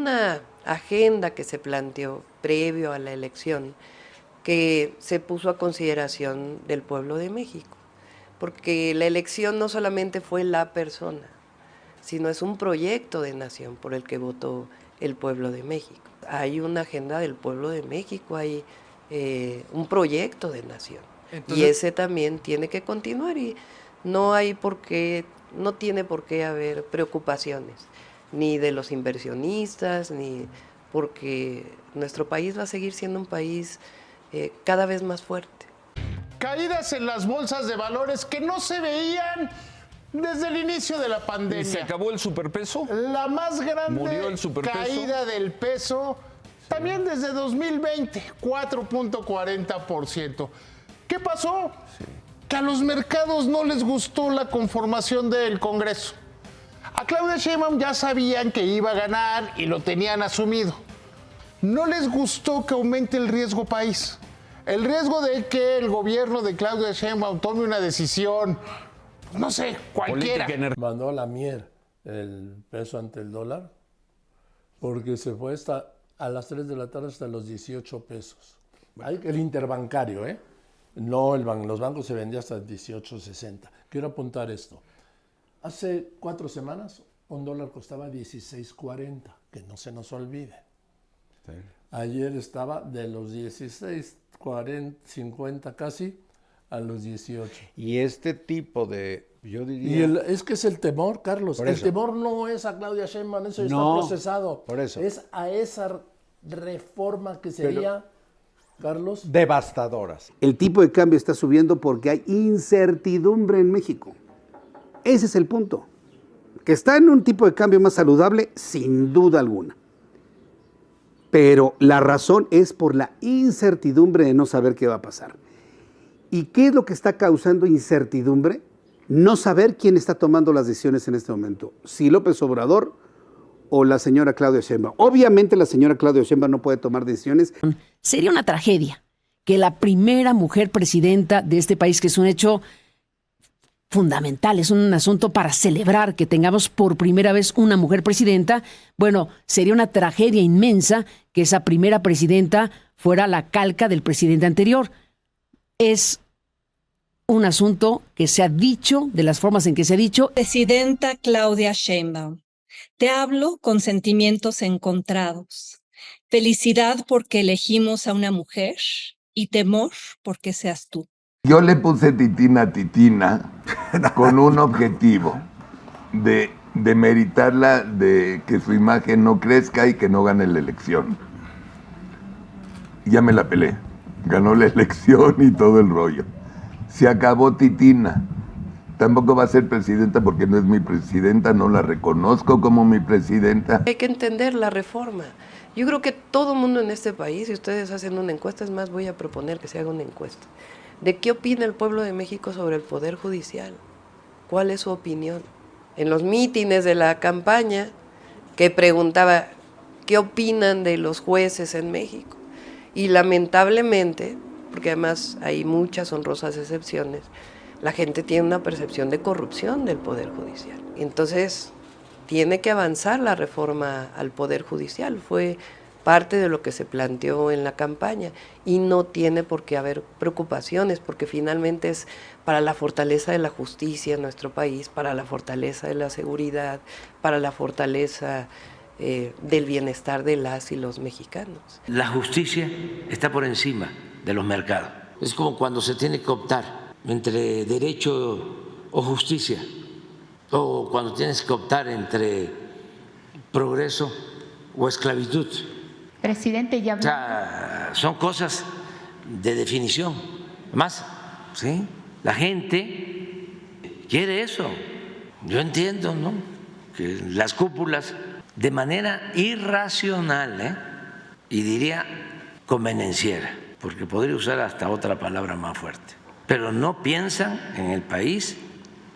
una agenda que se planteó previo a la elección que se puso a consideración del pueblo de México, porque la elección no solamente fue la persona, sino es un proyecto de nación por el que votó el pueblo de México. Hay una agenda del pueblo de México, hay un proyecto de nación. Entonces, y ese también tiene que continuar y no tiene por qué haber preocupaciones, ni de los inversionistas, ni porque nuestro país va a seguir siendo un país cada vez más fuerte. Caídas en las bolsas de valores que no se veían desde el inicio de la pandemia. ¿Y se acabó el superpeso? La más grande ¿Murió el superpeso? Caída del peso también desde 2020, 4.40%. ¿Qué pasó? Sí. Que a los mercados no les gustó la conformación del Congreso. A Claudia Sheinbaum ya sabían que iba a ganar y lo tenían asumido. No les gustó que aumente el riesgo país. El riesgo de que el gobierno de Claudia Sheinbaum tome una decisión, no sé, cualquiera. Mandó a la mier el peso ante el dólar porque se fue a las 3 de la tarde hasta los 18 pesos. Hay el interbancario, ¿eh? No, los bancos se vendían hasta 18.60. Quiero apuntar esto. Hace 4 semanas un dólar costaba 16.40, que no se nos olvide. Sí. Ayer estaba de los 16.50 casi a los 18. Y este tipo de, yo diría... es que es el temor, Carlos. El temor no es a Claudia Sheinbaum, eso está procesado. Por eso. Es a esa reforma que sería, Carlos... devastadoras. El tipo de cambio está subiendo porque hay incertidumbre en México. Ese es el punto. Que está en un tipo de cambio más saludable, sin duda alguna. Pero la razón es por la incertidumbre de no saber qué va a pasar. ¿Y qué es lo que está causando incertidumbre? No saber quién está tomando las decisiones en este momento. Si López Obrador o la señora Claudia Sheinbaum. Obviamente la señora Claudia Sheinbaum no puede tomar decisiones. Sería una tragedia que la primera mujer presidenta de este país, que es un hecho fundamental, es un asunto para celebrar que tengamos por primera vez una mujer presidenta. Bueno, sería una tragedia inmensa que esa primera presidenta fuera la calca del presidente anterior. Es un asunto que se ha dicho, de las formas en que se ha dicho. Presidenta Claudia Sheinbaum, te hablo con sentimientos encontrados. Felicidad porque elegimos a una mujer y temor porque seas tú. Yo le puse Titina a Titina con un objetivo de meritarla, de que su imagen no crezca y que no gane la elección. Ya me la pelé. Ganó la elección y todo el rollo. Se acabó Titina. Tampoco va a ser presidenta porque no es mi presidenta, no la reconozco como mi presidenta. Hay que entender la reforma. Yo creo que todo mundo en este país, si ustedes hacen una encuesta, es más, voy a proponer que se haga una encuesta. ¿De qué opina el pueblo de México sobre el Poder Judicial? ¿Cuál es su opinión? En los mítines de la campaña, que preguntaba, ¿qué opinan de los jueces en México? Y lamentablemente, porque además hay muchas honrosas excepciones, la gente tiene una percepción de corrupción del Poder Judicial. Entonces, tiene que avanzar la reforma al Poder Judicial. Fue parte de lo que se planteó en la campaña y no tiene por qué haber preocupaciones, porque finalmente es para la fortaleza de la justicia en nuestro país, para la fortaleza de la seguridad, para la fortaleza del bienestar de las y los mexicanos. La justicia está por encima de los mercados. Es como cuando se tiene que optar entre derecho o justicia, o cuando tienes que optar entre progreso o esclavitud. Presidente, ya... O sea, son cosas de definición. Además, ¿sí? La gente quiere eso. Yo entiendo, ¿no?, que las cúpulas, de manera irracional, y diría convenenciera, porque podría usar hasta otra palabra más fuerte, pero no piensan en el país.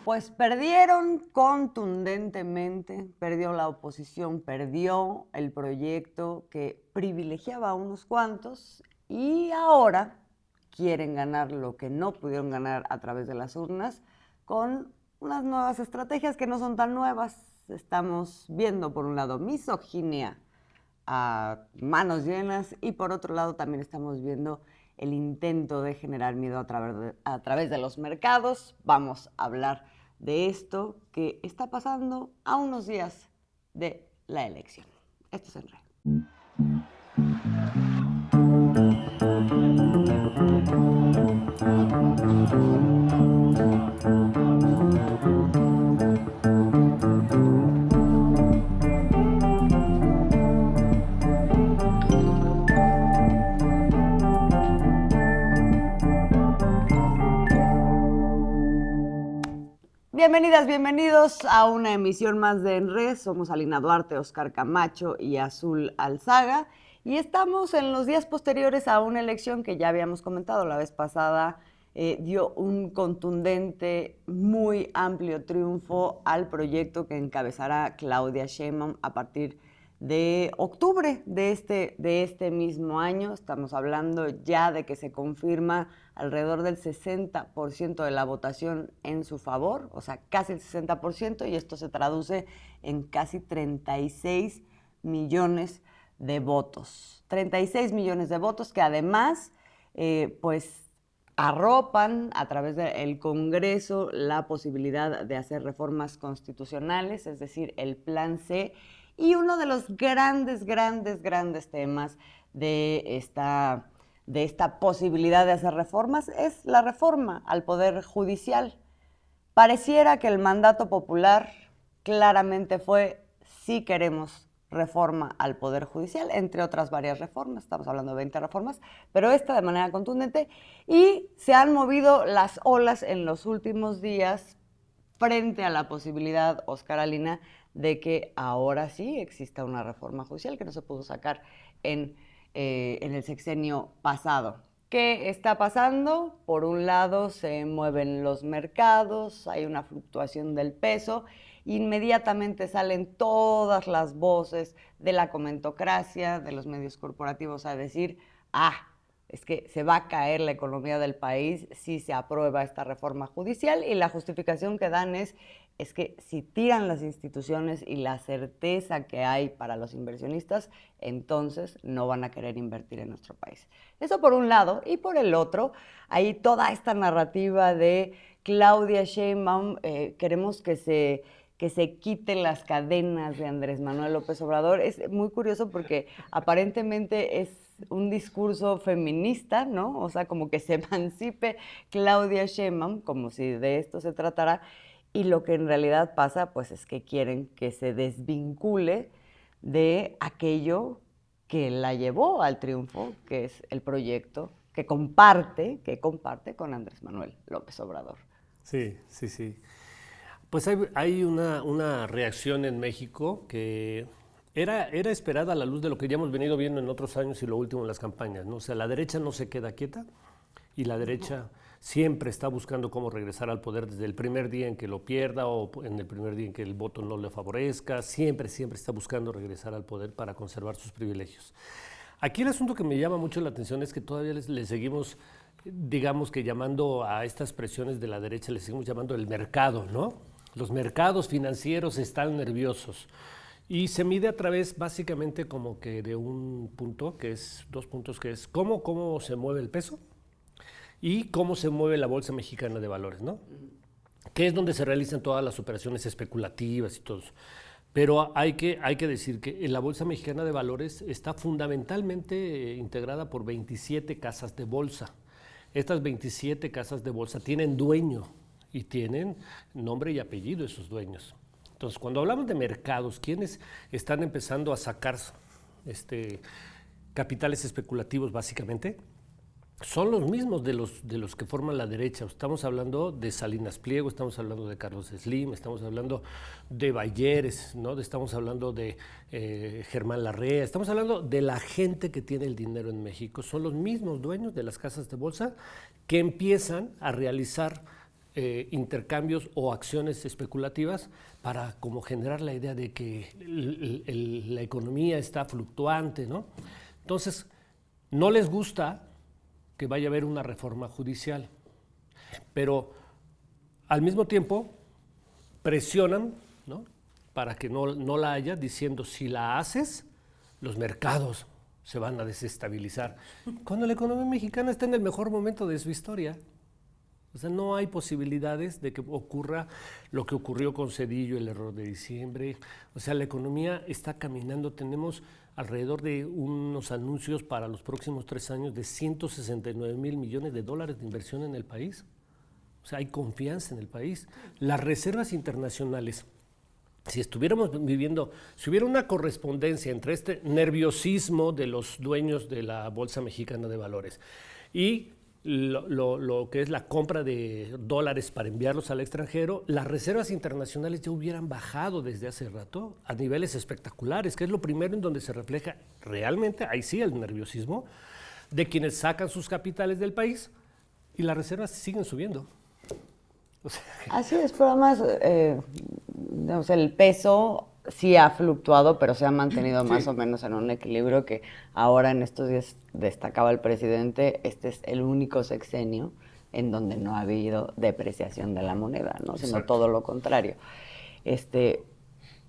Pues perdieron contundentemente, perdió la oposición, perdió el proyecto que privilegiaba a unos cuantos y ahora quieren ganar lo que no pudieron ganar a través de las urnas con unas nuevas estrategias que no son tan nuevas. Estamos viendo, por un lado, misoginia a manos llenas y por otro lado también estamos viendo el intento de generar miedo a través de los mercados. Vamos a hablar de esto que está pasando a unos días de la elección. Esto es En Red. Bienvenidas, bienvenidos a una emisión más de En Red. Somos Alina Duarte, Oscar Camacho y Azul Alzaga. Y estamos en los días posteriores a una elección que ya habíamos comentado la vez pasada. Dio un contundente, muy amplio triunfo al proyecto que encabezará Claudia Sheinbaum a partir de octubre de este mismo año. Estamos hablando ya de que se confirma alrededor del 60% de la votación en su favor, o sea, casi el 60%, y esto se traduce en casi 36 millones de votos. 36 millones de votos que además, pues, arropan a través del Congreso la posibilidad de hacer reformas constitucionales, es decir, el Plan C. Y uno de los grandes temas de esta posibilidad de hacer reformas es la reforma al Poder Judicial. Pareciera que el mandato popular claramente fue: sí queremos reforma al Poder Judicial, entre otras varias reformas, estamos hablando de 20 reformas, pero esta de manera contundente, y se han movido las olas en los últimos días frente a la posibilidad, Oscar Alina, de que ahora sí exista una reforma judicial que no se pudo sacar en el sexenio pasado. ¿Qué está pasando? Por un lado, se mueven los mercados, hay una fluctuación del peso, inmediatamente salen todas las voces de la comentocracia, de los medios corporativos a decir: es que se va a caer la economía del país si se aprueba esta reforma judicial, y la justificación que dan es que si tiran las instituciones y la certeza que hay para los inversionistas, entonces no van a querer invertir en nuestro país. Eso por un lado, y por el otro, hay toda esta narrativa de Claudia Sheinbaum, queremos que se quiten las cadenas de Andrés Manuel López Obrador. Es muy curioso porque aparentemente es un discurso feminista, ¿no? O sea, como que se emancipe Claudia Sheinbaum, como si de esto se tratara, y lo que en realidad pasa, pues, es que quieren que se desvincule de aquello que la llevó al triunfo, que es el proyecto que comparte con Andrés Manuel López Obrador. Sí. Pues hay una reacción en México que era esperada a la luz de lo que ya hemos venido viendo en otros años y lo último en las campañas, ¿no? O sea, la derecha no se queda quieta y la derecha siempre está buscando cómo regresar al poder desde el primer día en que lo pierda o en el primer día en que el voto no le favorezca. Siempre está buscando regresar al poder para conservar sus privilegios. Aquí el asunto que me llama mucho la atención es que todavía le seguimos, digamos que llamando a estas presiones de la derecha, le seguimos llamando el mercado, ¿no? Los mercados financieros están nerviosos y se mide a través básicamente como que de un punto, que es 2 puntos, que es cómo se mueve el peso y cómo se mueve la Bolsa Mexicana de Valores, ¿no? Que es donde se realizan todas las operaciones especulativas y todo eso. Pero hay que decir que la Bolsa Mexicana de Valores está fundamentalmente integrada por 27 casas de bolsa. Estas 27 casas de bolsa tienen dueño y tienen nombre y apellido esos dueños. Entonces, cuando hablamos de mercados, ¿quiénes están empezando a sacar capitales especulativos básicamente? Son los mismos de los que forman la derecha. Estamos hablando de Salinas Pliego, estamos hablando de Carlos Slim, estamos hablando de Bayeres, ¿no? Estamos hablando de Germán Larrea, estamos hablando de la gente que tiene el dinero en México. Son los mismos dueños de las casas de bolsa que empiezan a realizar intercambios o acciones especulativas para como generar la idea de que la economía está fluctuante, ¿no? Entonces, no les gusta que vaya a haber una reforma judicial, pero al mismo tiempo presionan, ¿no?, para que no la haya, diciendo: si la haces, los mercados se van a desestabilizar, cuando la economía mexicana está en el mejor momento de su historia. O sea, no hay posibilidades de que ocurra lo que ocurrió con Zedillo, el error de diciembre. O sea, la economía está caminando. Tenemos alrededor de unos anuncios para los próximos 3 años de 169,000 millones de dólares de inversión en el país. O sea, hay confianza en el país. Las reservas internacionales, si estuviéramos viviendo, si hubiera una correspondencia entre este nerviosismo de los dueños de la Bolsa Mexicana de Valores y lo que es la compra de dólares para enviarlos al extranjero, las reservas internacionales ya hubieran bajado desde hace rato a niveles espectaculares, que es lo primero en donde se refleja realmente, ahí sí, el nerviosismo de quienes sacan sus capitales del país y las reservas siguen subiendo. O sea, así es, pero además el peso sí ha fluctuado, pero se ha mantenido más o menos en un equilibrio que ahora en estos días destacaba el presidente, este es el único sexenio en donde no ha habido depreciación de la moneda, ¿no? Sino todo lo contrario.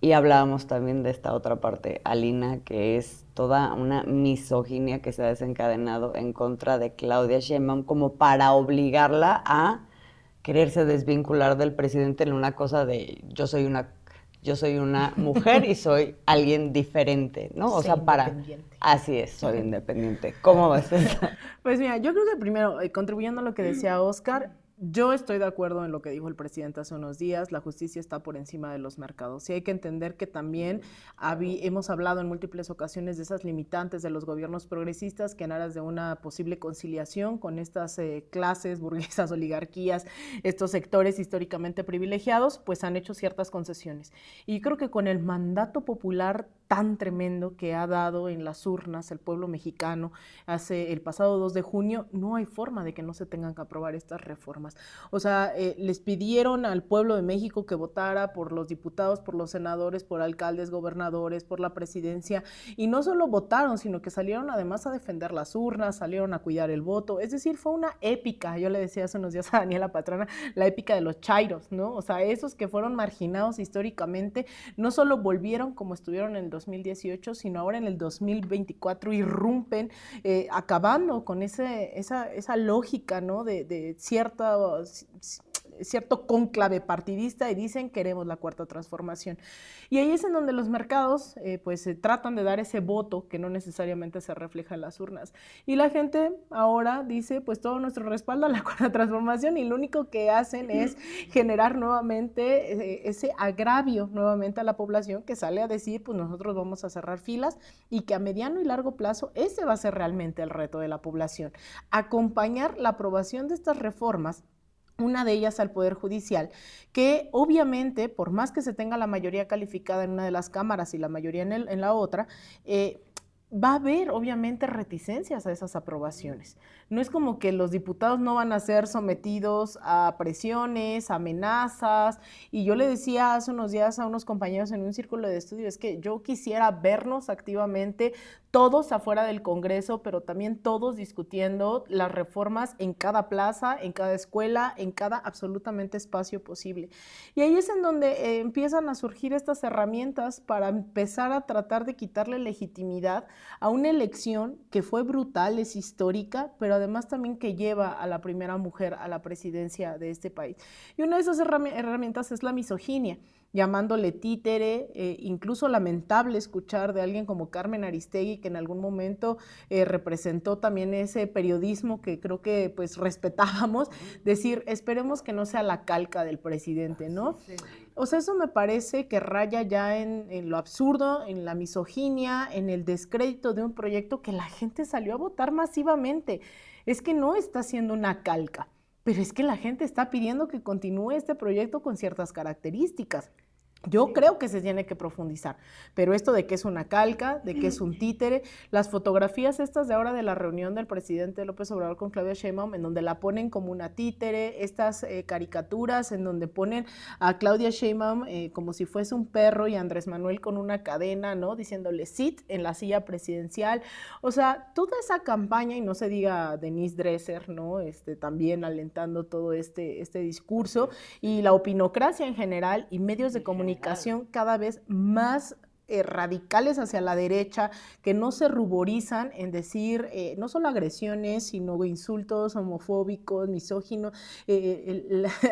Y hablábamos también de esta otra parte, Alina, que es toda una misoginia que se ha desencadenado en contra de Claudia Sheinbaum como para obligarla a quererse desvincular del presidente en una cosa de yo soy una mujer y soy alguien diferente, ¿no? O sea, así es, soy independiente. ¿Cómo vas a estar? Pues mira, yo creo que primero, contribuyendo a lo que decía Oscar, yo estoy de acuerdo en lo que dijo el presidente hace unos días, la justicia está por encima de los mercados. Y hay que entender que también hemos hablado en múltiples ocasiones de esas limitantes de los gobiernos progresistas que en aras de una posible conciliación con estas clases, burguesas, oligarquías, estos sectores históricamente privilegiados, pues han hecho ciertas concesiones. Y creo que con el mandato popular tan tremendo que ha dado en las urnas el pueblo mexicano el pasado 2 de junio, no hay forma de que no se tengan que aprobar estas reformas. O sea, les pidieron al pueblo de México que votara por los diputados, por los senadores, por alcaldes, gobernadores, por la presidencia, y no solo votaron, sino que salieron además a defender las urnas, salieron a cuidar el voto, es decir, fue una épica, yo le decía hace unos días a Daniela Patrona, la épica de los chairos, ¿no? O sea, esos que fueron marginados históricamente, no solo volvieron como estuvieron en el 2018, sino ahora en el 2024 irrumpen, acabando con esa lógica, ¿no? de cierto cónclave partidista y dicen queremos la cuarta transformación. Y ahí es en donde los mercados tratan de dar ese voto que no necesariamente se refleja en las urnas. Y la gente ahora dice pues todo nuestro respaldo a la cuarta transformación y lo único que hacen es generar nuevamente ese agravio nuevamente a la población que sale a decir pues nosotros vamos a cerrar filas y que a mediano y largo plazo ese va a ser realmente el reto de la población. Acompañar la aprobación de estas reformas, una de ellas al Poder Judicial, que obviamente, por más que se tenga la mayoría calificada en una de las cámaras y la mayoría en la otra, va a haber obviamente reticencias a esas aprobaciones. No es como que los diputados no van a ser sometidos a presiones, amenazas, y yo le decía hace unos días a unos compañeros en un círculo de estudio, es que yo quisiera vernos activamente todos afuera del Congreso, pero también todos discutiendo las reformas en cada plaza, en cada escuela, en cada absolutamente espacio posible. Y ahí es en donde empiezan a surgir estas herramientas para empezar a tratar de quitarle legitimidad a una elección que fue brutal, es histórica, pero además también que lleva a la primera mujer a la presidencia de este país. Y una de esas herramientas es la misoginia, llamándole títere, incluso lamentable escuchar de alguien como Carmen Aristegui, que en algún momento representó también ese periodismo que creo que pues respetábamos, decir, esperemos que no sea la calca del presidente, ¿no? Sí. O sea, eso me parece que raya ya en lo absurdo, en la misoginia, en el descrédito de un proyecto que la gente salió a votar masivamente. Es que no está siendo una calca, pero es que la gente está pidiendo que continúe este proyecto con ciertas características. Yo creo que se tiene que profundizar, pero esto de que es una calca, de que es un títere, las fotografías estas de ahora de la reunión del presidente López Obrador con Claudia Sheinbaum, en donde la ponen como una títere, estas caricaturas en donde ponen a Claudia Sheinbaum como si fuese un perro y a Andrés Manuel con una cadena, ¿no? Diciéndole sit en la silla presidencial. O sea, toda esa campaña, y no se diga Denise Dresser, ¿no? También alentando todo este discurso, y la opinocracia en general y medios de comunicación cada vez más radicales hacia la derecha, que no se ruborizan en decir no solo agresiones, sino insultos homofóbicos, misóginos.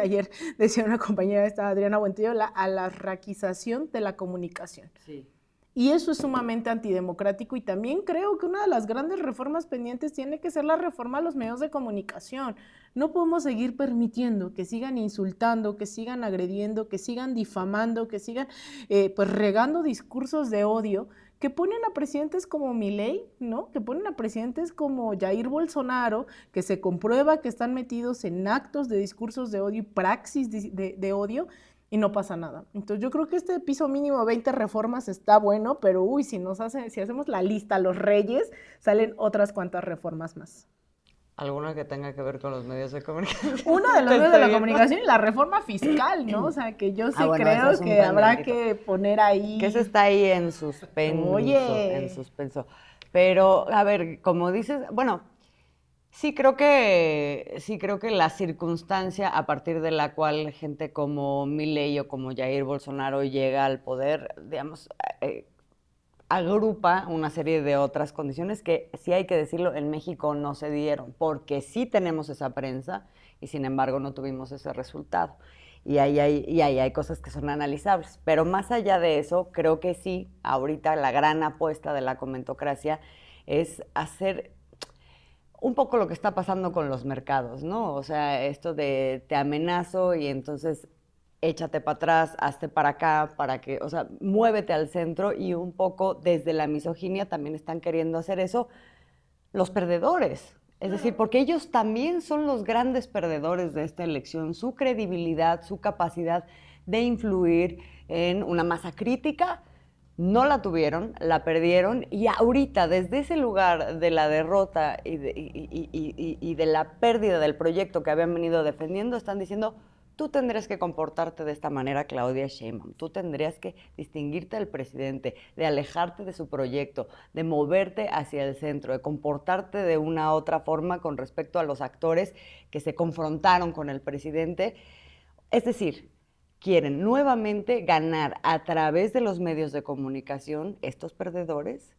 Ayer decía una compañera, Adriana Buentello, a la raquización de la comunicación. Sí. Y eso es sumamente antidemocrático, y también creo que una de las grandes reformas pendientes tiene que ser la reforma a los medios de comunicación. No podemos seguir permitiendo que sigan insultando, que sigan agrediendo, que sigan difamando, que sigan pues regando discursos de odio, que ponen a presidentes como Milei, ¿no? Que ponen a presidentes como Jair Bolsonaro, que se comprueba que están metidos en actos de discursos de odio y praxis de odio, y no pasa nada. Entonces yo creo que este piso mínimo 20 reformas está bueno, pero si hacemos la lista, los reyes, salen otras cuantas reformas más. ¿Alguna que tenga que ver con los medios de comunicación? Uno de los medios de la comunicación y la reforma fiscal, ¿no? O sea, que yo sí creo que habrá que poner ahí... Que eso está ahí en suspenso. Oye. En suspenso. Pero, a ver, como dices, bueno... Sí creo que la circunstancia a partir de la cual gente como Milei o como Jair Bolsonaro llega al poder, digamos, agrupa una serie de otras condiciones que, sí hay que decirlo, en México no se dieron, porque sí tenemos esa prensa y sin embargo no tuvimos ese resultado. Y ahí hay cosas que son analizables. Pero más allá de eso, creo que sí, ahorita la gran apuesta de la comentocracia es hacer un poco lo que está pasando con los mercados, ¿no? O sea, esto de te amenazo y entonces échate para atrás, hazte para acá, o sea, muévete al centro, y un poco desde la misoginia también están queriendo hacer eso los perdedores. Es decir, porque ellos también son los grandes perdedores de esta elección, su credibilidad, su capacidad de influir en una masa crítica. No la tuvieron, la perdieron, y ahorita desde ese lugar de la derrota y de la pérdida del proyecto que habían venido defendiendo, están diciendo, tú tendrías que comportarte de esta manera, Claudia Sheinbaum, tú tendrías que distinguirte del presidente, de alejarte de su proyecto, de moverte hacia el centro, de comportarte de una otra forma con respecto a los actores que se confrontaron con el presidente. Es decir, quieren nuevamente ganar a través de los medios de comunicación, estos perdedores,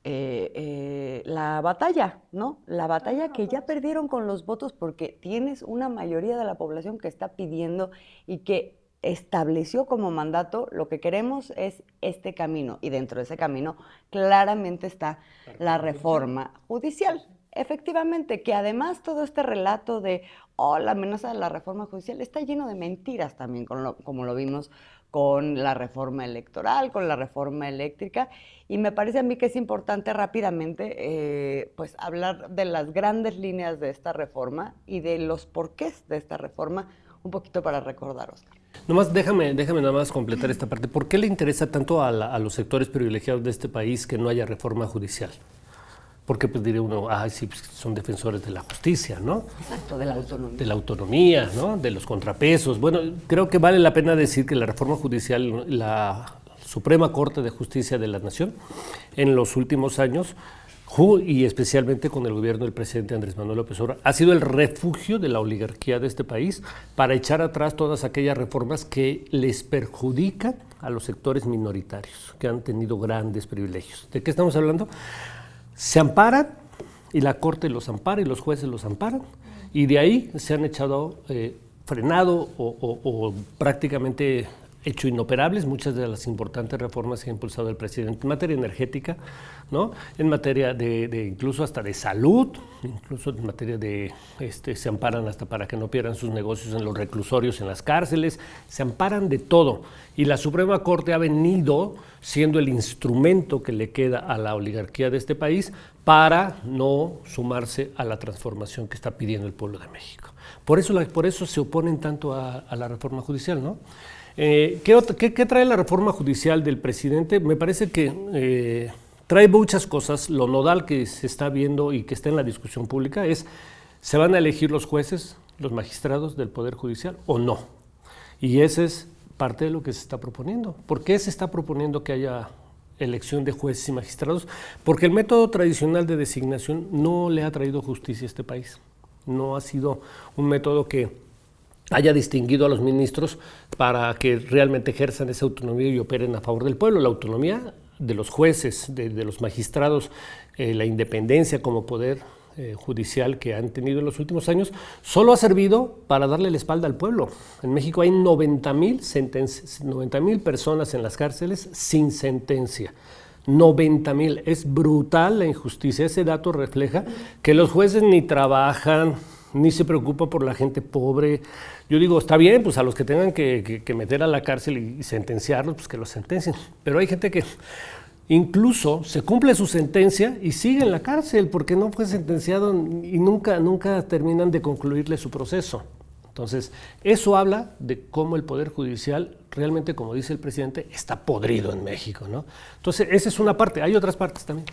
la batalla, ¿no? La batalla que ya perdieron con los votos, porque tienes una mayoría de la población que está pidiendo y que estableció como mandato: lo que queremos es este camino, y dentro de ese camino claramente está la reforma judicial. Efectivamente, que además todo este relato de la amenaza de la reforma judicial está lleno de mentiras también, como lo vimos con la reforma electoral, con la reforma eléctrica, y me parece a mí que es importante rápidamente pues hablar de las grandes líneas de esta reforma y de los porqués de esta reforma, un poquito para recordar, Oscar. Nomás déjame nada más completar esta parte. ¿Por qué le interesa tanto a los sectores privilegiados de este país que no haya reforma judicial? Porque pues diría uno, sí, pues, son defensores de la justicia, ¿no? Exacto, de la autonomía. De la autonomía, ¿no? De los contrapesos. Bueno, creo que vale la pena decir que la reforma judicial, la Suprema Corte de Justicia de la Nación, en los últimos años, y especialmente con el gobierno del presidente Andrés Manuel López Obrador, ha sido el refugio de la oligarquía de este país para echar atrás todas aquellas reformas que les perjudican a los sectores minoritarios, que han tenido grandes privilegios. ¿De qué estamos hablando? Se amparan, y la Corte los ampara y los jueces los amparan, y de ahí se han echado, frenado o prácticamente hecho inoperables muchas de las importantes reformas que ha impulsado el presidente en materia energética, ¿no? En materia de incluso hasta de salud, incluso en materia de, se amparan hasta para que no pierdan sus negocios en los reclusorios, en las cárceles, se amparan de todo. Y la Suprema Corte ha venido siendo el instrumento que le queda a la oligarquía de este país para no sumarse a la transformación que está pidiendo el pueblo de México. Por eso se oponen tanto a la reforma judicial, ¿no? ¿Qué trae la reforma judicial del presidente? Me parece que trae muchas cosas. Lo nodal que se está viendo y que está en la discusión pública es: ¿se van a elegir los jueces, los magistrados del Poder Judicial o no? Y ese es parte de lo que se está proponiendo. ¿Por qué se está proponiendo que haya elección de jueces y magistrados? Porque el método tradicional de designación no le ha traído justicia a este país. No ha sido un método que haya distinguido a los ministros para que realmente ejerzan esa autonomía y operen a favor del pueblo. La autonomía de los jueces, de los magistrados, la independencia como poder judicial que han tenido en los últimos años, solo ha servido para darle la espalda al pueblo. En México hay 90,000 personas en las cárceles sin sentencia. 90,000. Es brutal la injusticia. Ese dato refleja que los jueces ni trabajan, ni se preocupan por la gente pobre. Yo digo, está bien, pues a los que tengan que meter a la cárcel y sentenciarlos, pues que los sentencien. Pero hay gente que incluso se cumple su sentencia y sigue en la cárcel porque no fue sentenciado y nunca terminan de concluirle su proceso. Entonces, eso habla de cómo el Poder Judicial realmente, como dice el presidente, está podrido en México, ¿no? Entonces, esa es una parte. Hay otras partes también.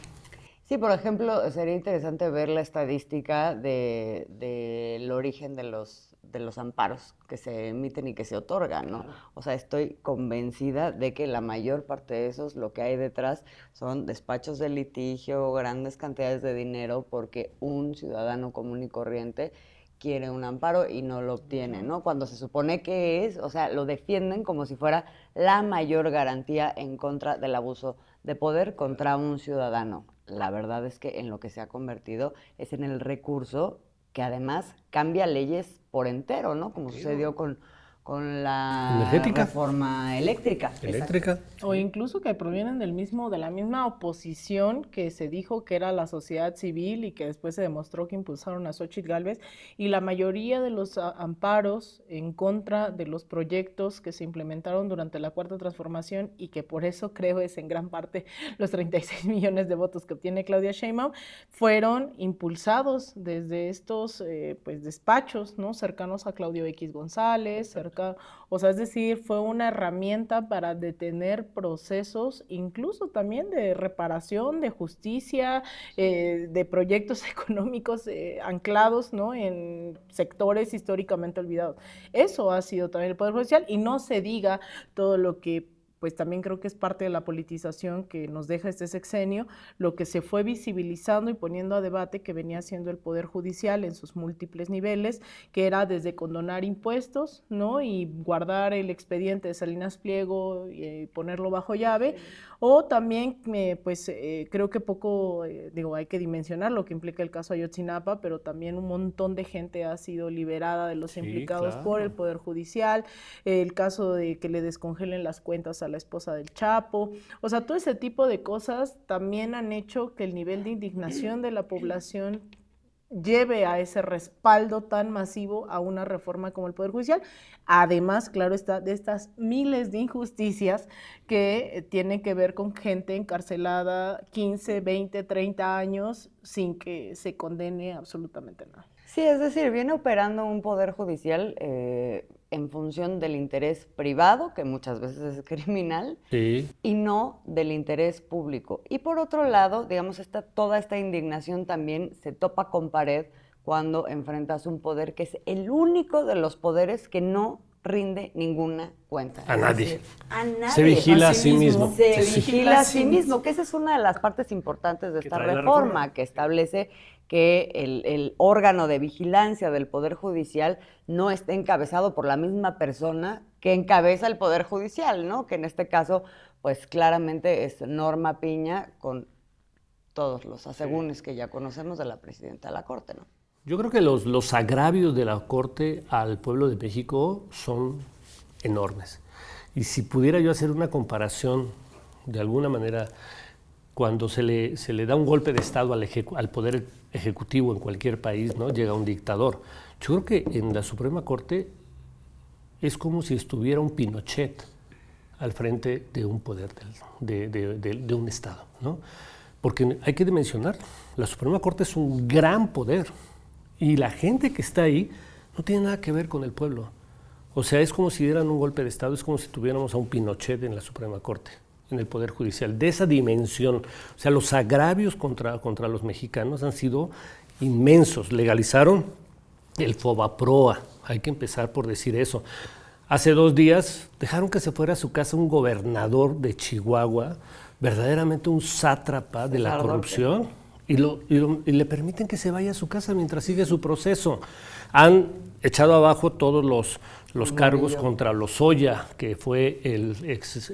Sí, por ejemplo, sería interesante ver la estadística del origen de los amparos que se emiten y que se otorgan, ¿no? O sea, estoy convencida de que la mayor parte de esos, lo que hay detrás son despachos de litigio, grandes cantidades de dinero, porque un ciudadano común y corriente quiere un amparo y no lo obtiene, ¿no? Cuando se supone que es, o sea, lo defienden como si fuera la mayor garantía en contra del abuso de poder contra un ciudadano. La verdad es que en lo que se ha convertido es en el recurso que además cambia leyes por entero, ¿no? Como sucedió con la reforma eléctrica. O incluso que provienen de la misma oposición que se dijo que era la sociedad civil y que después se demostró que impulsaron a Xóchitl Gálvez, y la mayoría de los amparos en contra de los proyectos que se implementaron durante la Cuarta Transformación, y que por eso creo es en gran parte los 36 millones de votos que obtiene Claudia Sheinbaum, fueron impulsados desde estos despachos, ¿no?, cercanos a Claudio X González, o sea, es decir, fue una herramienta para detener procesos, incluso también de reparación, de justicia, de proyectos económicos anclados, ¿no?, en sectores históricamente olvidados. Eso ha sido también el Poder Judicial, y no se diga todo lo que pues también creo que es parte de la politización que nos deja este sexenio, lo que se fue visibilizando y poniendo a debate que venía haciendo el Poder Judicial en sus múltiples niveles, que era desde condonar impuestos, ¿no?, y guardar el expediente de Salinas Pliego y ponerlo bajo llave, o también, creo que poco, hay que dimensionar lo que implica el caso Ayotzinapa, pero también un montón de gente ha sido liberada de los implicados por el Poder Judicial, el caso de que le descongelen las cuentas a la esposa del Chapo, o sea, todo ese tipo de cosas también han hecho que el nivel de indignación de la población lleve a ese respaldo tan masivo a una reforma como el Poder Judicial, además, claro está, de estas miles de injusticias que tienen que ver con gente encarcelada 15, 20, 30 años sin que se condene absolutamente nada. Sí, es decir, viene operando un Poder Judicial en función del interés privado, que muchas veces es criminal, y no del interés público. Y por otro lado, digamos, toda esta indignación también se topa con pared cuando enfrentas un poder que es el único de los poderes que no rinde ninguna cuenta. A nadie. A nadie. Se vigila a sí mismo. Se vigila a sí mismo, que esa es una de las partes importantes de esta reforma, que establece que el órgano de vigilancia del Poder Judicial no esté encabezado por la misma persona que encabeza el Poder Judicial, ¿no? Que en este caso, pues claramente es Norma Piña, con todos los asegúnes que ya conocemos de la presidenta de la Corte, ¿no? Yo creo que los agravios de la Corte al pueblo de México son enormes. Y si pudiera yo hacer una comparación, de alguna manera, cuando se le da un golpe de Estado al Poder Ejecutivo en cualquier país, ¿no?, llega un dictador. Yo creo que en la Suprema Corte es como si estuviera un Pinochet al frente de un poder, de un Estado, ¿no? Porque hay que dimensionar, la Suprema Corte es un gran poder y la gente que está ahí no tiene nada que ver con el pueblo. O sea, es como si dieran un golpe de Estado, es como si tuviéramos a un Pinochet en la Suprema Corte, en el Poder Judicial, de esa dimensión. O sea, los agravios contra los mexicanos han sido inmensos. Legalizaron el Fobaproa, hay que empezar por decir eso. Hace 2 días dejaron que se fuera a su casa un gobernador de Chihuahua, verdaderamente un sátrapa de la corrupción, y le permiten que se vaya a su casa mientras sigue su proceso. Han echado abajo todos los cargos contra Lozoya, que fue el ex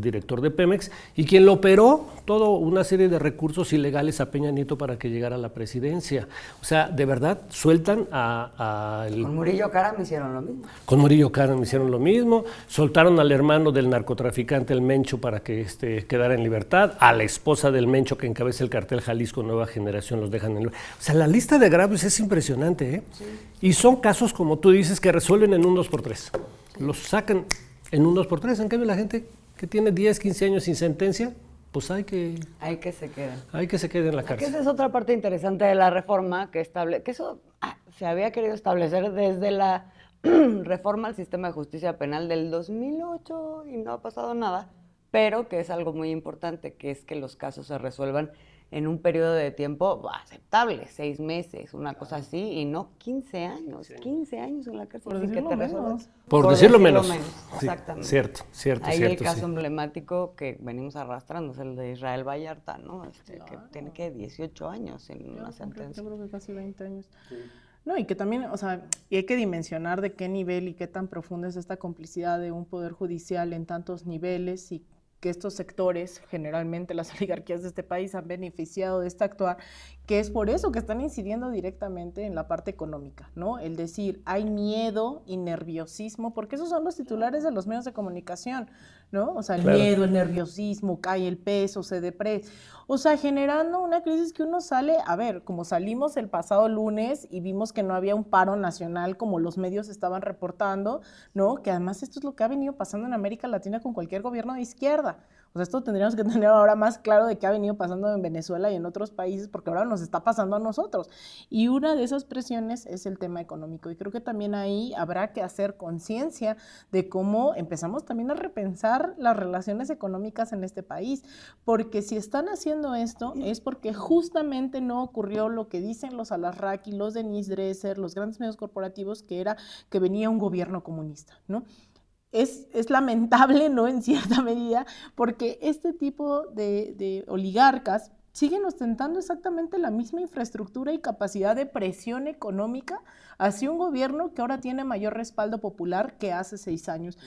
director de Pemex, y quien lo operó toda una serie de recursos ilegales a Peña Nieto para que llegara a la presidencia. O sea, de verdad, sueltan Con Murillo Karam hicieron lo mismo. Con Murillo Karam hicieron lo mismo, soltaron al hermano del narcotraficante, el Mencho, para que quedara en libertad, a la esposa del Mencho que encabeza el cartel Jalisco Nueva Generación los dejan en libertad. O sea, la lista de agravios es impresionante, ¿eh? Sí. Y son casos, como tú dices, que resuelven en un 2x3. Sí. Los sacan en un 2x3, en cambio la gente que tiene 10, 15 años sin sentencia, pues hay que se queden. Hay que se queden en la cárcel. Esa es otra parte interesante de la reforma, que eso se había querido establecer desde la reforma al sistema de justicia penal del 2008 y no ha pasado nada, pero que es algo muy importante, que es que los casos se resuelvan en un periodo de tiempo aceptable, 6 meses, una cosa así, y no 15 años, sí. 15 años en la cárcel sin que te resuelvas. Por decirlo menos. Sí, exactamente. Cierto. Ahí el caso emblemático que venimos arrastrando es el de Israel Vallarta, ¿no? Que tiene que 18 años en una sentencia. Yo creo que casi 20 años. Sí. No, y que también, o sea, y hay que dimensionar de qué nivel y qué tan profunda es esta complicidad de un poder judicial en tantos niveles y que estos sectores, generalmente las oligarquías de este país, han beneficiado de este actuar, que es por eso que están incidiendo directamente en la parte económica, ¿no? El decir, hay miedo y nerviosismo, porque esos son los titulares de los medios de comunicación, ¿no? O sea, el miedo, el nerviosismo, cae el peso, se depresa, o sea, generando una crisis que uno sale, a ver, como salimos el pasado lunes y vimos que no había un paro nacional como los medios estaban reportando, ¿no? Que además esto es lo que ha venido pasando en América Latina con cualquier gobierno de izquierda. O sea, esto tendríamos que tener ahora más claro de qué ha venido pasando en Venezuela y en otros países, porque ahora nos está pasando a nosotros. Y una de esas presiones es el tema económico. Y creo que también ahí habrá que hacer conciencia de cómo empezamos también a repensar las relaciones económicas en este país. Porque si están haciendo esto es porque justamente no ocurrió lo que dicen los Alarraqui, los Denise Dresser, los grandes medios corporativos, que era que venía un gobierno comunista, ¿no? Es lamentable, ¿no? En cierta medida, porque este tipo de oligarcas siguen ostentando exactamente la misma infraestructura y capacidad de presión económica hacia un gobierno que ahora tiene mayor respaldo popular que hace 6 años.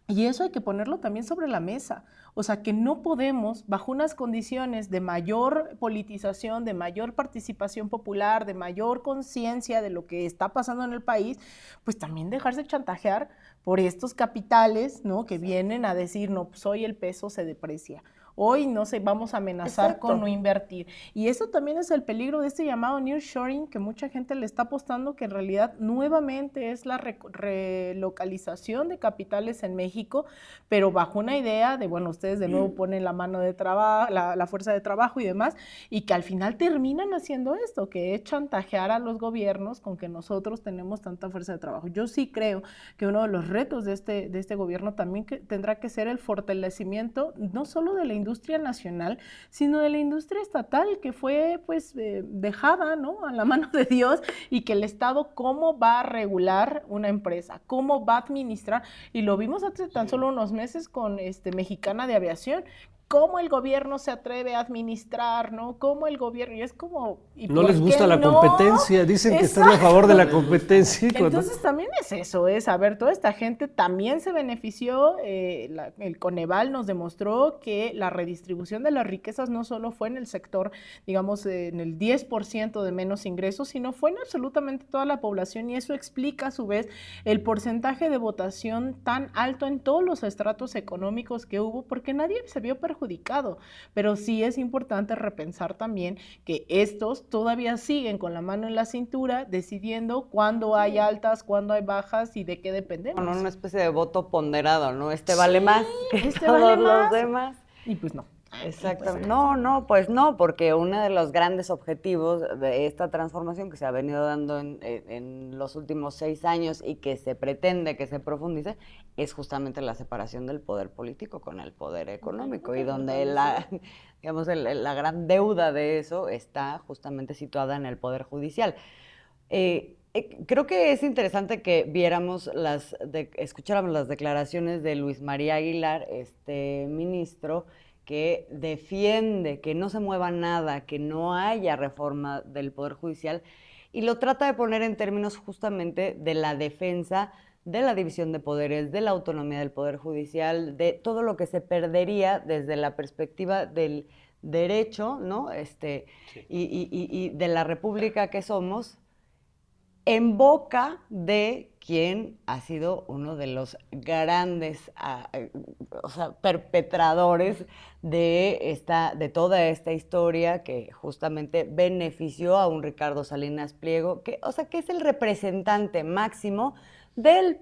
Y eso hay que ponerlo también sobre la mesa. O sea, que no podemos, bajo unas condiciones de mayor politización, de mayor participación popular, de mayor conciencia de lo que está pasando en el país, pues también dejarse chantajear por estos capitales, ¿no? Que vienen a decir, no, pues hoy el peso se deprecia. Hoy no sé, vamos a amenazar Exacto. con no invertir. Y eso también es el peligro de este llamado nearshoring, que mucha gente le está apostando, que en realidad nuevamente es la relocalización de capitales en México, pero bajo una idea de, bueno, ustedes de nuevo ponen la mano de trabajo, la fuerza de trabajo y demás, y que al final terminan haciendo esto, que es chantajear a los gobiernos con que nosotros tenemos tanta fuerza de trabajo. Yo sí creo que uno de los retos de este gobierno también tendrá que ser el fortalecimiento, no solo de la industria nacional, sino de la industria estatal, que fue pues dejada, ¿no?, a la mano de Dios, y que el Estado cómo va a regular una empresa, cómo va a administrar, y lo vimos hace tan solo unos meses con Mexicana de Aviación, cómo el gobierno se atreve a administrar, ¿no? Cómo el gobierno, y es como... ¿y no les gusta la competencia, dicen Exacto. que están a favor de la competencia. Entonces también es eso, a ver, toda esta gente también se benefició, el Coneval nos demostró que la redistribución de las riquezas no solo fue en el sector, digamos, en el 10% de menos ingresos, sino fue en absolutamente toda la población, y eso explica a su vez el porcentaje de votación tan alto en todos los estratos económicos que hubo, porque nadie se vio perjudicado, pero sí es importante repensar también que estos todavía siguen con la mano en la cintura decidiendo cuándo hay altas, cuándo hay bajas y de qué dependemos. Bueno, una especie de voto ponderado, ¿no? Vale más que todos los demás. Y pues no. Exactamente. Pues no, porque uno de los grandes objetivos de esta transformación que se ha venido dando en los últimos 6 años y que se pretende que se profundice es justamente la separación del poder político con el poder económico, y donde la gran deuda de eso está justamente situada en el poder judicial. Creo que es interesante que escucháramos las declaraciones de Luis María Aguilar, ministro, que defiende que no se mueva nada, que no haya reforma del Poder Judicial, y lo trata de poner en términos justamente de la defensa de la división de poderes, de la autonomía del Poder Judicial, de todo lo que se perdería desde la perspectiva del derecho, ¿no? Y de la república que somos, en boca de quien ha sido uno de los grandes perpetradores de toda esta historia, que justamente benefició a un Ricardo Salinas Pliego, que es el representante máximo de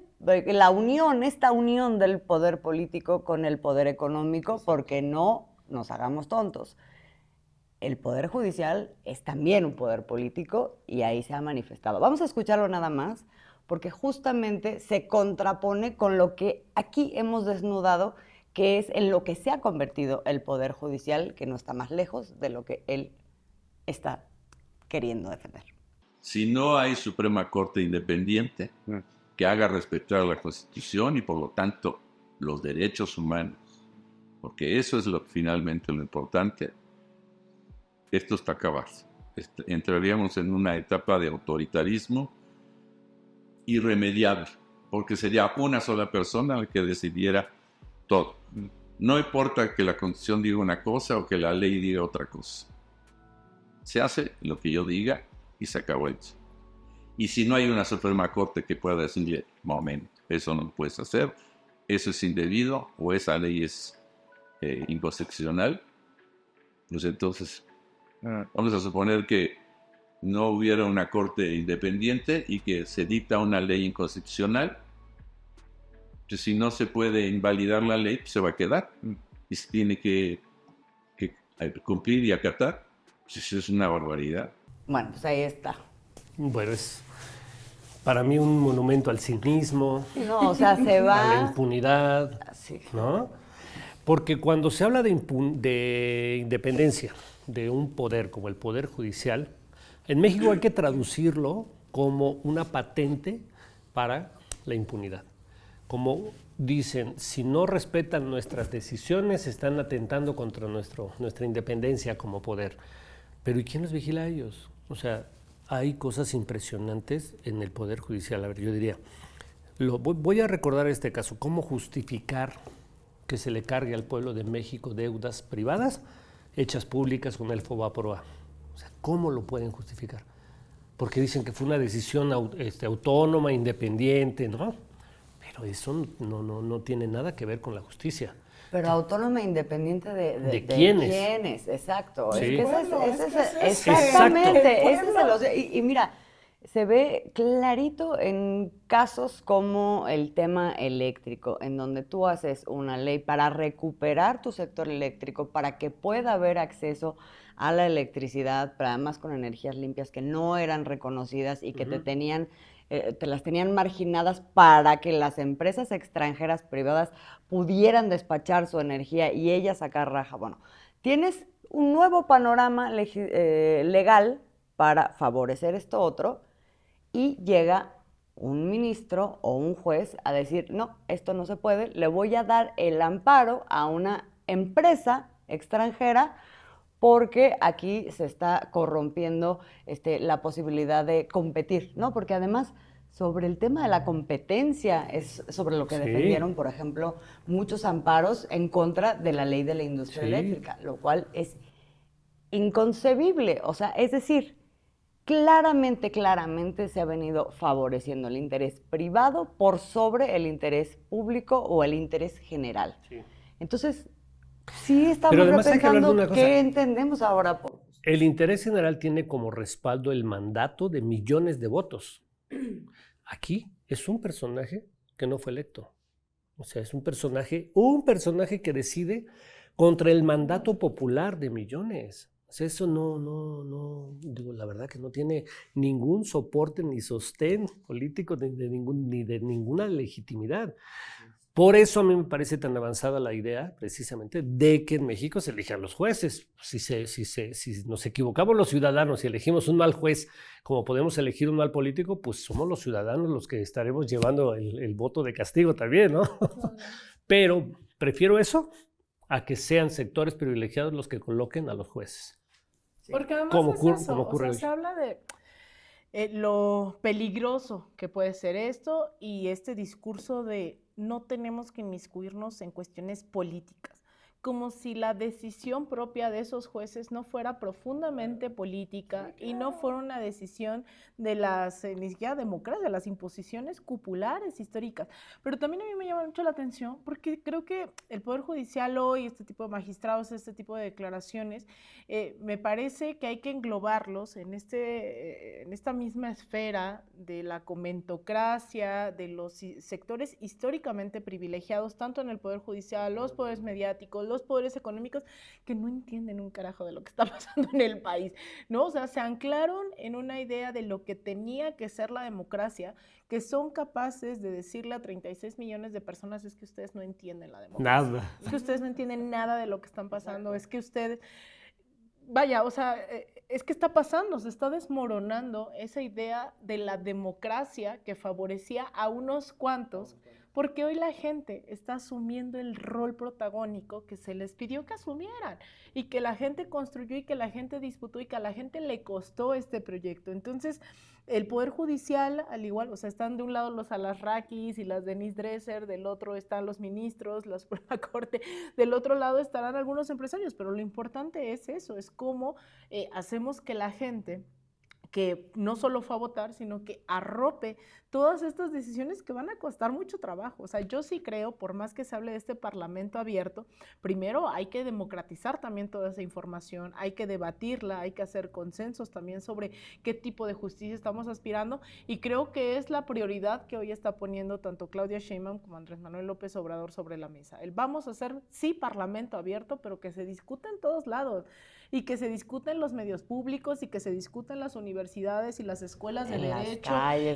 la unión, esta unión del poder político con el poder económico, porque no nos hagamos tontos. El Poder Judicial es también un poder político y ahí se ha manifestado. Vamos a escucharlo nada más, porque justamente se contrapone con lo que aquí hemos desnudado, que es en lo que se ha convertido el Poder Judicial, que no está más lejos de lo que él está queriendo defender. Si no hay Suprema Corte independiente que haga respetar la Constitución y por lo tanto los derechos humanos, porque eso es finalmente lo importante, esto está acabado. Entraríamos en una etapa de autoritarismo irremediable, porque sería una sola persona la que decidiera todo. No importa que la Constitución diga una cosa o que la ley diga otra cosa. Se hace lo que yo diga y se acabó eso. Y si no hay una Suprema Corte que pueda decirle, momento, eso no lo puedes hacer, eso es indebido o esa ley es inconstitucional, pues entonces vamos a suponer que no hubiera una corte independiente y que se dicta una ley inconstitucional, pues si no se puede invalidar la ley, pues se va a quedar y se tiene que cumplir y acatar. Pues eso es una barbaridad. Bueno, pues ahí está. Bueno, es para mí un monumento al cinismo, no, se va a la impunidad, sí. ¿no? Porque cuando se habla de independencia de un poder como el Poder Judicial, en México hay que traducirlo como una patente para la impunidad. Como dicen, si no respetan nuestras decisiones, están atentando contra nuestra independencia como poder. Pero ¿y quién los vigila a ellos? O sea, hay cosas impresionantes en el Poder Judicial. A ver, yo diría, voy a recordar este caso, ¿cómo justificar que se le cargue al pueblo de México deudas privadas hechas públicas con el Fobaproa? O sea, ¿cómo lo pueden justificar? Porque dicen que fue una decisión autónoma, independiente, ¿no? Pero eso no tiene nada que ver con la justicia. Pero autónoma e independiente ¿De quiénes? quiénes, exacto. Sí. Exactamente. Y mira, se ve clarito en casos como el tema eléctrico, en donde tú haces una ley para recuperar tu sector eléctrico, para que pueda haber acceso a la electricidad, pero además con energías limpias que no eran reconocidas y que te las tenían marginadas para que las empresas extranjeras privadas pudieran despachar su energía y ellas sacar raja. Bueno, tienes un nuevo panorama legal para favorecer esto otro, y llega un ministro o un juez a decir, no, esto no se puede, le voy a dar el amparo a una empresa extranjera porque aquí se está corrompiendo la posibilidad de competir, ¿no? Porque además, sobre el tema de la competencia, es sobre lo que defendieron, por ejemplo, muchos amparos en contra de la ley de la industria eléctrica, lo cual es inconcebible. O sea, es decir, claramente se ha venido favoreciendo el interés privado por sobre el interés público o el interés general. Sí. Entonces, sí estamos repensando qué entendemos ahora por... El interés general tiene como respaldo el mandato de millones de votos. Aquí es un personaje que no fue electo. O sea, es un personaje que decide contra el mandato popular de millones. O sea, eso digo, la verdad que no tiene ningún soporte ni sostén político ni de ninguna legitimidad. Por eso a mí me parece tan avanzada la idea, precisamente, de que en México se elijan los jueces. Si nos equivocamos los ciudadanos y elegimos un mal juez, como podemos elegir un mal político, pues somos los ciudadanos los que estaremos llevando el voto de castigo también, ¿no? Pero prefiero eso a que sean sectores privilegiados los que coloquen a los jueces. Porque además Como es ocurre- eso, como o ocurre sea, hoy. se habla de lo peligroso que puede ser esto y este discurso de no tenemos que inmiscuirnos en cuestiones políticas, como si la decisión propia de esos jueces no fuera profundamente política y no fuera una decisión de las, ni siquiera democracia, de las imposiciones cupulares históricas. Pero también a mí me llama mucho la atención porque creo que el Poder Judicial hoy, este tipo de magistrados, este tipo de declaraciones, me parece que hay que englobarlos en esta misma esfera de la comentocracia, de los sectores históricamente privilegiados, tanto en el Poder Judicial, los poderes mediáticos, los poderes económicos, que no entienden un carajo de lo que está pasando en el país, ¿no? O sea, se anclaron en una idea de lo que tenía que ser la democracia, que son capaces de decirle a 36 millones de personas, es que ustedes no entienden la democracia. Nada. Es que ustedes no entienden nada de lo que están pasando, es que ustedes... Vaya, o sea, es que está pasando, se está desmoronando esa idea de la democracia que favorecía a unos cuantos, porque hoy la gente está asumiendo el rol protagónico que se les pidió que asumieran y que la gente construyó y que la gente disputó y que a la gente le costó este proyecto. Entonces, el Poder Judicial, al igual, o sea, están de un lado los Alasrakis y las Denise Dresser, del otro están los ministros, la Suprema Corte, del otro lado estarán algunos empresarios, pero lo importante es eso, es cómo hacemos que la gente que no solo fue a votar, sino que arrope todas estas decisiones que van a costar mucho trabajo. O sea, yo sí creo, por más que se hable de este parlamento abierto, primero hay que democratizar también toda esa información, hay que debatirla, hay que hacer consensos también sobre qué tipo de justicia estamos aspirando, y creo que es la prioridad que hoy está poniendo tanto Claudia Sheinbaum como Andrés Manuel López Obrador sobre la mesa. Vamos a hacer, sí, parlamento abierto, pero que se discuta en todos lados, y que se discuta en los medios públicos y que se discuta en las universidades y las escuelas de derecho,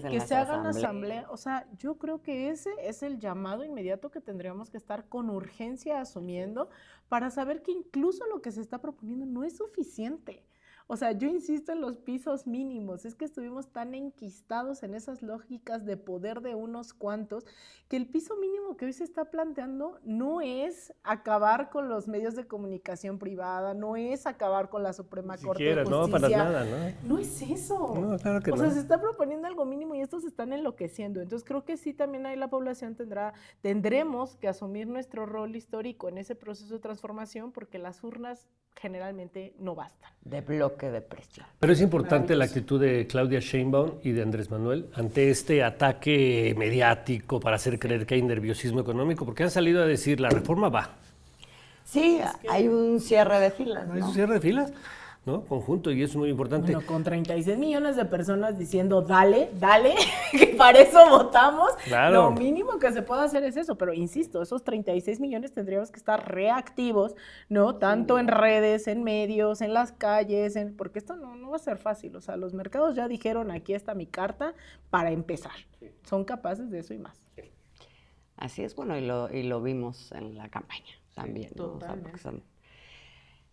que se hagan asambleas. O sea, yo creo que ese es el llamado inmediato que tendríamos que estar con urgencia asumiendo para saber que incluso lo que se está proponiendo no es suficiente. O sea, yo insisto en los pisos mínimos, es que estuvimos tan enquistados en esas lógicas de poder de unos cuantos, que el piso mínimo que hoy se está planteando no es acabar con los medios de comunicación privada, no es acabar con la Suprema Corte de Justicia. No, para nada, ¿no? No es eso. No, claro que o no. sea, se está proponiendo algo mínimo y estos se están enloqueciendo. Entonces creo que sí, también ahí la población tendremos que asumir nuestro rol histórico en ese proceso de transformación, porque las urnas generalmente no bastan. De bloque de presión. Pero es importante la actitud de Claudia Sheinbaum y de Andrés Manuel ante este ataque mediático para hacer creer que hay nerviosismo económico, porque han salido a decir la reforma va. Sí, hay un cierre de filas, ¿no? Hay un cierre de filas, ¿no? Conjunto, y eso es muy importante. Bueno, con 36 millones de personas diciendo dale, dale, que para eso votamos, Claro. Lo mínimo que se puede hacer es eso, pero insisto, esos 36 millones tendríamos que estar reactivos, ¿no? Tanto en redes, en medios, en las calles, porque esto no va a ser fácil. O sea, los mercados ya dijeron, aquí está mi carta para empezar. Son capaces de eso y más. Así es, bueno, y lo vimos en la campaña también, ¿no? O sea, porque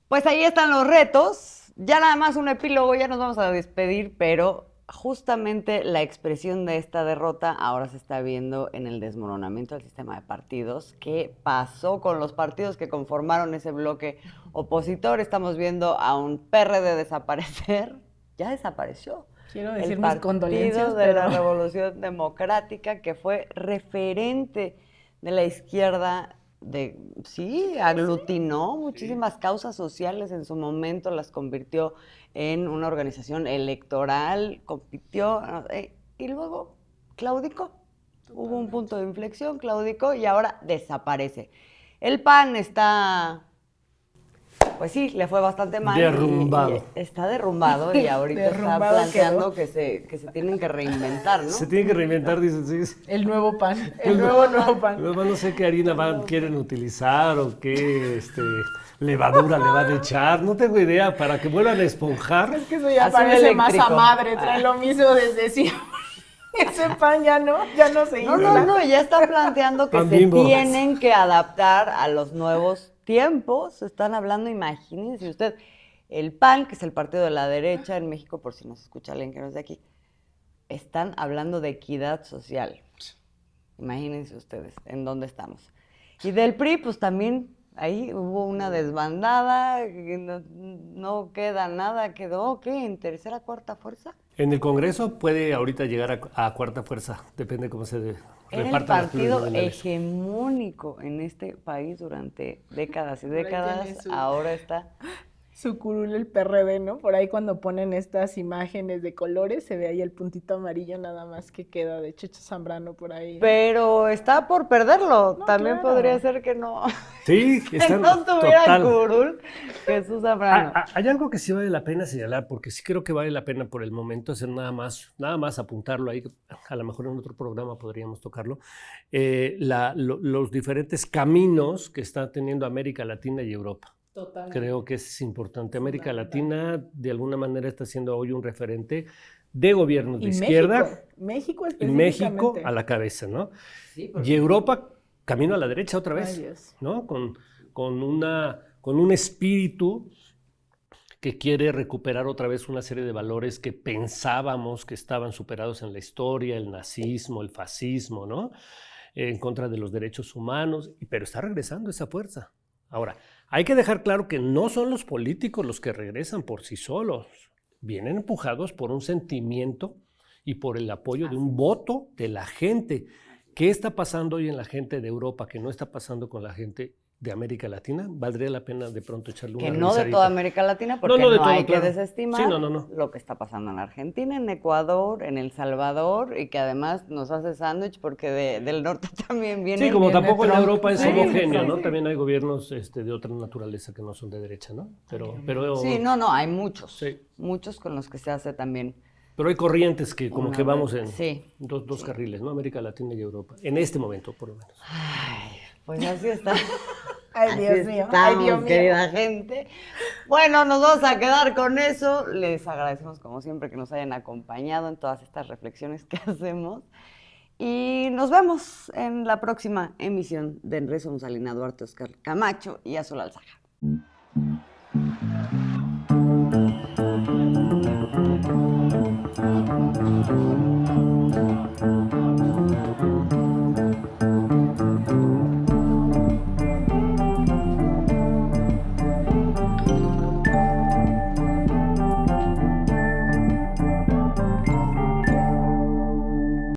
pues ahí están los retos. Ya nada más un epílogo, ya nos vamos a despedir, pero justamente la expresión de esta derrota ahora se está viendo en el desmoronamiento del sistema de partidos. ¿Qué pasó con los partidos que conformaron ese bloque opositor? Estamos viendo a un PRD desaparecer. Ya desapareció. Quiero decir el mis condolencias, Partido de la Revolución Democrática, que fue referente de la izquierda. Sí, aglutinó muchísimas causas sociales en su momento, las convirtió en una organización electoral, compitió y luego claudicó. Hubo un punto de inflexión, claudicó y ahora desaparece. El PAN está, pues sí, le fue bastante mal. Derrumbado. Y está derrumbado y ahorita está planteando que se tienen que reinventar, ¿no? Se tiene que reinventar, dicen, sí. El nuevo PAN, el nuevo PAN. Luego no sé qué harina quieren utilizar o qué levadura le van a echar, no tengo idea, para que vuelvan a esponjar. Es que eso ya parece masa madre, trae lo mismo desde siempre. Ese pan ya no se infla. No, ya está planteando que se tienen que adaptar a los nuevos tiempos. Están hablando, imagínense usted, el PAN, que es el partido de la derecha en México, por si nos escucha alguien que no es de aquí, están hablando de equidad social. Imagínense ustedes en dónde estamos. Y del PRI, pues también Ahí hubo una desbandada, no queda nada, quedó, ¿qué? ¿En tercera, cuarta fuerza? En el Congreso puede ahorita llegar a cuarta fuerza, depende cómo se repartan Era el las partido plurinominales. hegemónico en este país durante décadas y décadas, ahora está... Su curul el PRD, ¿no? Por ahí cuando ponen estas imágenes de colores, se ve ahí el puntito amarillo nada más que queda de Checho Zambrano por ahí. Pero está por perderlo, No, también claro. podría ser que no, Sí, que están no tuviera total. curul Jesús Zambrano. Hay algo que sí vale la pena señalar, porque sí creo que vale la pena por el momento hacer nada más apuntarlo ahí, a lo mejor en otro programa podríamos tocarlo, los diferentes caminos que está teniendo América Latina y Europa. Totalmente. Creo que es importante. América Latina de alguna manera está siendo hoy un referente de gobiernos de izquierda. México Y específicamente. México a la cabeza, ¿no? Sí, porque- Y Europa camino a la derecha otra vez, Ay, Dios. ¿no? Con un espíritu que quiere recuperar otra vez una serie de valores que pensábamos que estaban superados en la historia, el nazismo, el fascismo, ¿no? En contra de los derechos humanos, pero está regresando esa fuerza. Ahora, hay que dejar claro que no son los políticos los que regresan por sí solos, vienen empujados por un sentimiento y por el apoyo de un voto de la gente. ¿Qué está pasando hoy en la gente de Europa que no está pasando con la gente de América Latina? Valdría la pena de pronto echarle una Que no de revisadita. toda América Latina, porque No de no todo, hay que claro. desestimar Sí, no. lo que está pasando en Argentina, en Ecuador, en El Salvador, y que además nos hace sándwich porque del norte también viene. Sí, como viene tampoco en Trump. Europa es Sí, homogéneo, sí, ¿no? sí. También hay gobiernos de otra naturaleza que no son de derecha, ¿no? Pero Sí, no, hay muchos. Sí. Muchos con los que se hace también. Pero hay corrientes que como Una que vamos en sí, dos carriles, ¿no? América Latina y Europa. En este momento, por lo menos. Pues así está. Ay, Así Dios mío. estamos, Ay, Dios mío. querida gente. Bueno, nos vamos a quedar con eso. Les agradecemos, como siempre, que nos hayan acompañado en todas estas reflexiones que hacemos. Y nos vemos en la próxima emisión de En Rezo Musalina, Duarte, Oscar Camacho y Azul Alzaga.